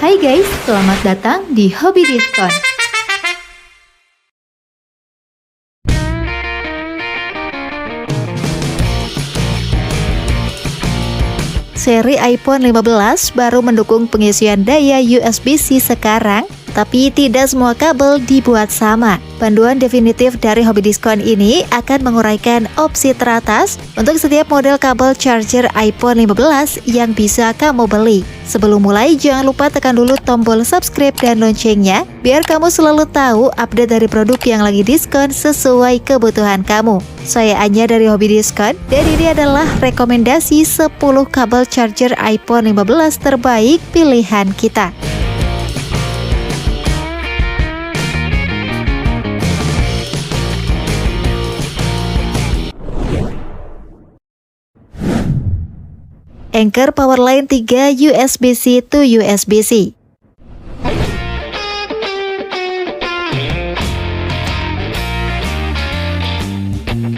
Hai guys, selamat datang di Hobi Diskon. Seri iPhone 15 baru mendukung pengisian daya USB-C sekarang, tapi tidak semua kabel dibuat sama. Panduan definitif dari Hobi Diskon ini akan menguraikan opsi teratas untuk setiap model kabel charger iPhone 15 yang bisa kamu beli. Sebelum mulai, jangan lupa tekan dulu tombol subscribe dan loncengnya, biar kamu selalu tahu update dari produk yang lagi diskon sesuai kebutuhan kamu. Saya Anya dari Hobi Diskon, dan ini adalah rekomendasi 10 kabel charger iPhone 15 terbaik pilihan kita. Anker Powerline 3 USB-C to USB-C.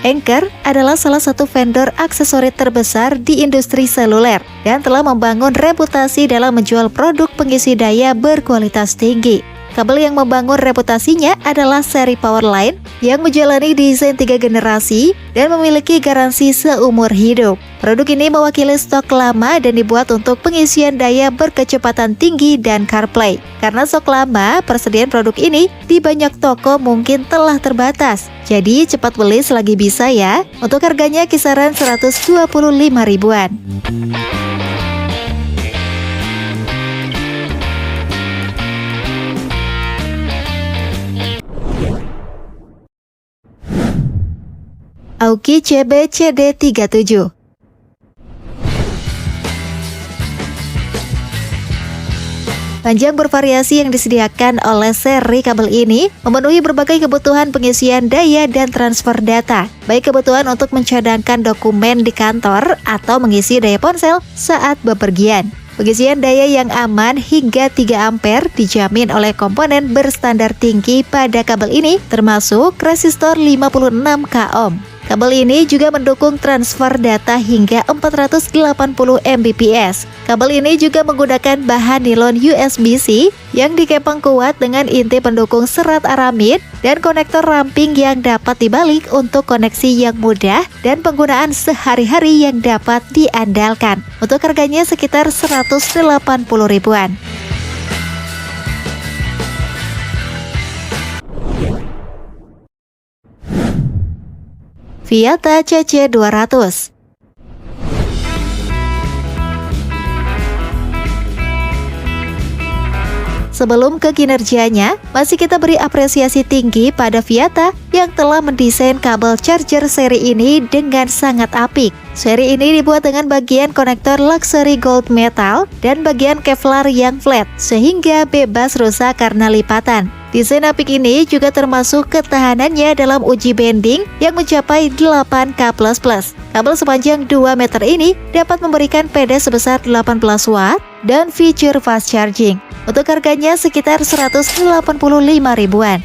Anker adalah salah satu vendor aksesori terbesar di industri seluler dan telah membangun reputasi dalam menjual produk pengisi daya berkualitas tinggi. Kabel yang membangun reputasinya adalah seri Powerline yang menjalani desain 3 generasi dan memiliki garansi seumur hidup. Produk ini mewakili stok lama dan dibuat untuk pengisian daya berkecepatan tinggi dan CarPlay. Karena stok lama, persediaan produk ini di banyak toko mungkin telah terbatas. Jadi cepat beli selagi bisa ya. Untuk harganya kisaran 125 ribuan. Aoki CB CD37. Panjang bervariasi yang disediakan oleh seri kabel ini memenuhi berbagai kebutuhan pengisian daya dan transfer data, baik kebutuhan untuk mencadangkan dokumen di kantor atau mengisi daya ponsel saat bepergian. Pengisian daya yang aman hingga 3 ampere dijamin oleh komponen berstandar tinggi pada kabel ini, termasuk resistor 56K ohm. Kabel ini juga mendukung transfer data hingga 480 Mbps. Kabel ini juga menggunakan bahan nilon USB-C yang dikepang kuat dengan inti pendukung serat aramid dan konektor ramping yang dapat dibalik untuk koneksi yang mudah dan penggunaan sehari-hari yang dapat diandalkan. Untuk harganya sekitar 180 ribuan. Viata CC200. Sebelum ke kinerjanya, masih kita beri apresiasi tinggi pada Viata yang telah mendesain kabel charger seri ini dengan sangat apik. Seri ini dibuat dengan bagian konektor luxury gold metal dan bagian Kevlar yang flat, sehingga bebas rusak karena lipatan. Desain apik ini juga termasuk ketahanannya dalam uji bending yang mencapai 8K++. Kabel sepanjang 2 meter ini dapat memberikan PD sebesar 18 watt dan fitur fast charging. Untuk harganya sekitar 185 ribuan.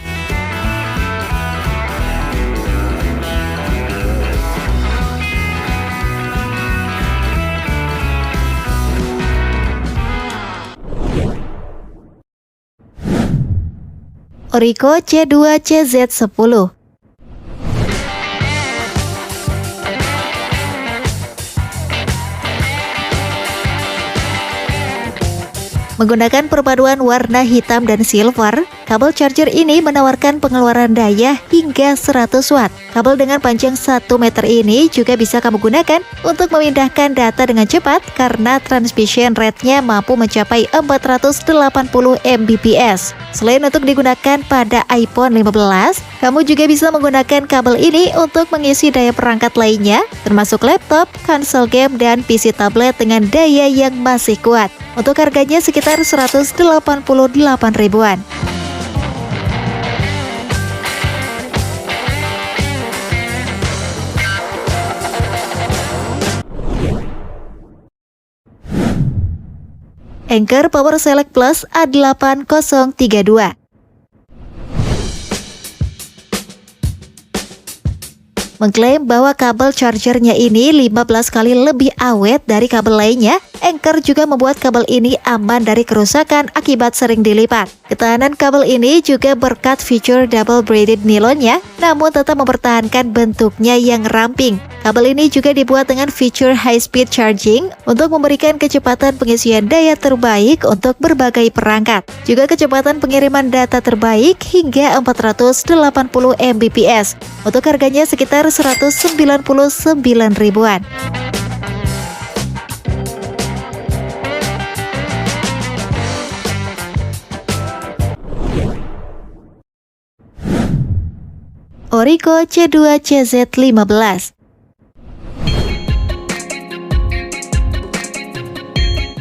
Orico C2CZ10. Menggunakan perpaduan warna hitam dan silver, kabel charger ini menawarkan pengeluaran daya hingga 100 watt. Kabel dengan panjang 1 meter ini juga bisa kamu gunakan untuk memindahkan data dengan cepat karena transmission rate-nya mampu mencapai 480 Mbps. Selain untuk digunakan pada iPhone 15, kamu juga bisa menggunakan kabel ini untuk mengisi daya perangkat lainnya, termasuk laptop, konsol game, dan PC tablet dengan daya yang masih kuat. Untuk harganya sekitar 188 ribuan. Anker Power Select Plus A8032. mengklaim bahwa kabel chargernya ini 15 kali lebih awet dari kabel lainnya. Anker juga membuat kabel ini aman dari kerusakan akibat sering dilipat. Ketahanan kabel ini juga berkat fitur double braided nilonnya, namun tetap mempertahankan bentuknya yang ramping. Kabel ini juga dibuat dengan fitur high speed charging untuk memberikan kecepatan pengisian daya terbaik untuk berbagai perangkat. Juga kecepatan pengiriman data terbaik hingga 480 Mbps. Untuk harganya sekitar 199 ribuan. Orico C2 CZ15.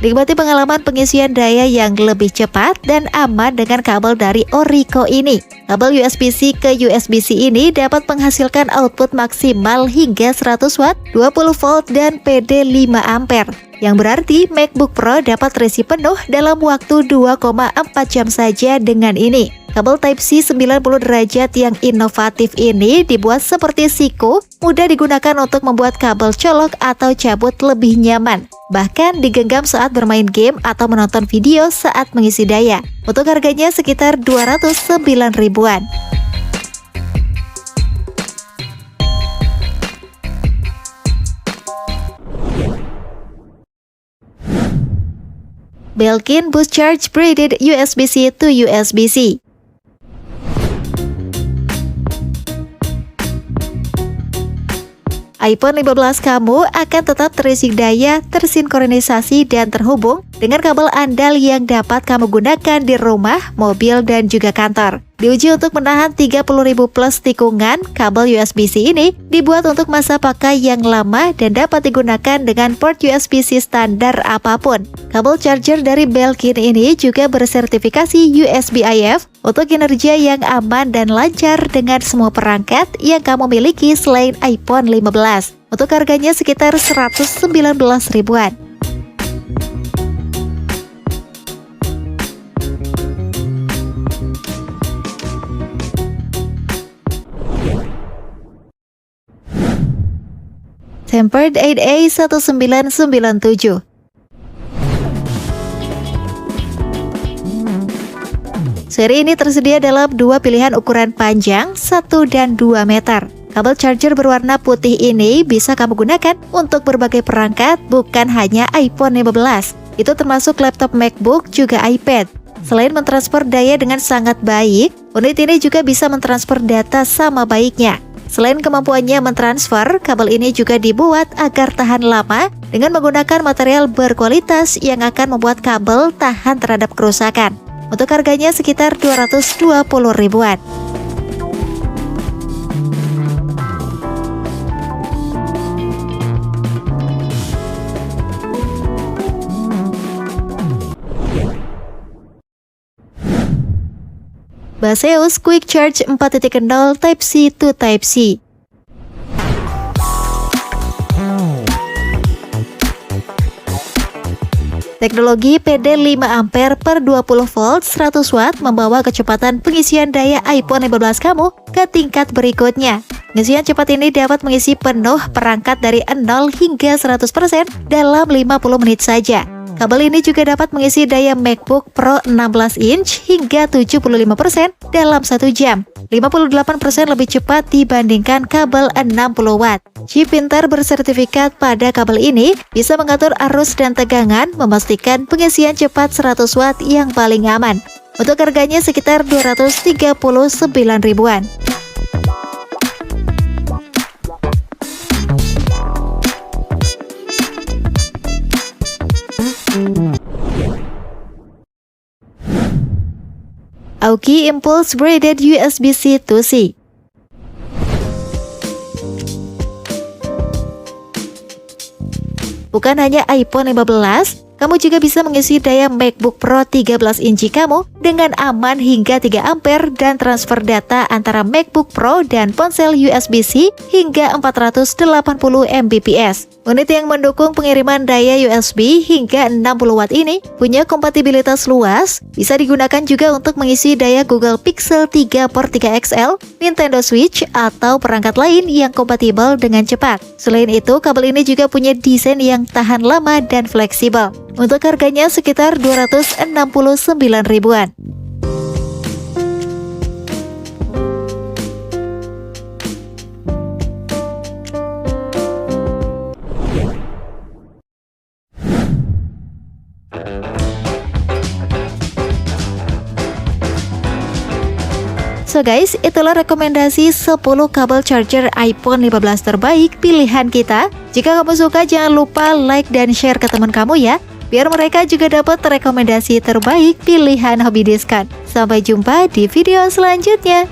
Nikmati pengalaman pengisian daya yang lebih cepat dan aman dengan kabel dari Orico ini. Kabel USB-C ke USB-C ini dapat menghasilkan output maksimal hingga 100 watt, 20 volt, dan PD 5 ampere. Yang berarti MacBook Pro dapat terisi penuh dalam waktu 2,4 jam saja dengan ini. Kabel Type-C 90 derajat yang inovatif ini dibuat seperti siku, mudah digunakan untuk membuat kabel colok atau cabut lebih nyaman. Bahkan digenggam saat bermain game atau menonton video saat mengisi daya. Untuk harganya sekitar 209 ribuan. Belkin Boost Charge Braided USB-C to USB-C. iPhone 15 kamu akan tetap terisi daya, tersinkronisasi, dan terhubung dengan kabel andal yang dapat kamu gunakan di rumah, mobil, dan juga kantor. Diuji untuk menahan 30.000 plus tikungan, kabel USB-C ini dibuat untuk masa pakai yang lama dan dapat digunakan dengan port USB-C standar apapun. Kabel charger dari Belkin ini juga bersertifikasi USB-IF untuk kinerja yang aman dan lancar dengan semua perangkat yang kamu miliki selain iPhone 15. Untuk harganya sekitar 119 ribuan. Tempered 8A 1997. Seri ini tersedia dalam dua pilihan ukuran panjang, 1 dan 2 meter. Kabel charger berwarna putih ini bisa kamu gunakan untuk berbagai perangkat, bukan hanya iPhone 15. Itu termasuk laptop MacBook, juga iPad. Selain mentransfer daya dengan sangat baik, unit ini juga bisa mentransfer data sama baiknya. Selain kemampuannya mentransfer, kabel ini juga dibuat agar tahan lama dengan menggunakan material berkualitas yang akan membuat kabel tahan terhadap kerusakan. Untuk harganya sekitar 220 ribuan. Baseus Quick Charge 4.0 Type-C to Type-C. Teknologi PD 5 ampere per 20 volt 100 watt membawa kecepatan pengisian daya iPhone 15 kamu ke tingkat berikutnya. Pengisian cepat ini dapat mengisi penuh perangkat dari 0 hingga 100% dalam 50 menit saja. Kabel ini juga dapat mengisi daya MacBook Pro 16 inch hingga 75% dalam 1 jam. 58% lebih cepat dibandingkan kabel 60 watt. Chip pintar bersertifikat pada kabel ini bisa mengatur arus dan tegangan, memastikan pengisian cepat 100 watt yang paling aman. Untuk harganya sekitar 239 ribuan. Aoki Impulse Braided USB-C to C. Bukan hanya iPhone 15, Kamu juga bisa mengisi daya MacBook Pro 13 inci kamu dengan aman hingga 3 ampere dan transfer data antara MacBook Pro dan ponsel USB-C hingga 480 Mbps. Unit yang mendukung pengiriman daya USB hingga 60 Watt ini punya kompatibilitas luas, bisa digunakan juga untuk mengisi daya Google Pixel 3/3 XL, Nintendo Switch, atau perangkat lain yang kompatibel dengan cepat. Selain itu, kabel ini juga punya desain yang tahan lama dan fleksibel. Untuk harganya sekitar 269 ribuan. So guys, itulah rekomendasi 10 kabel charger iPhone 15 terbaik pilihan kita. Jika kamu suka, jangan lupa like dan share ke teman kamu ya, biar mereka juga dapat rekomendasi terbaik pilihan hobi diskon. Sampai jumpa di video selanjutnya.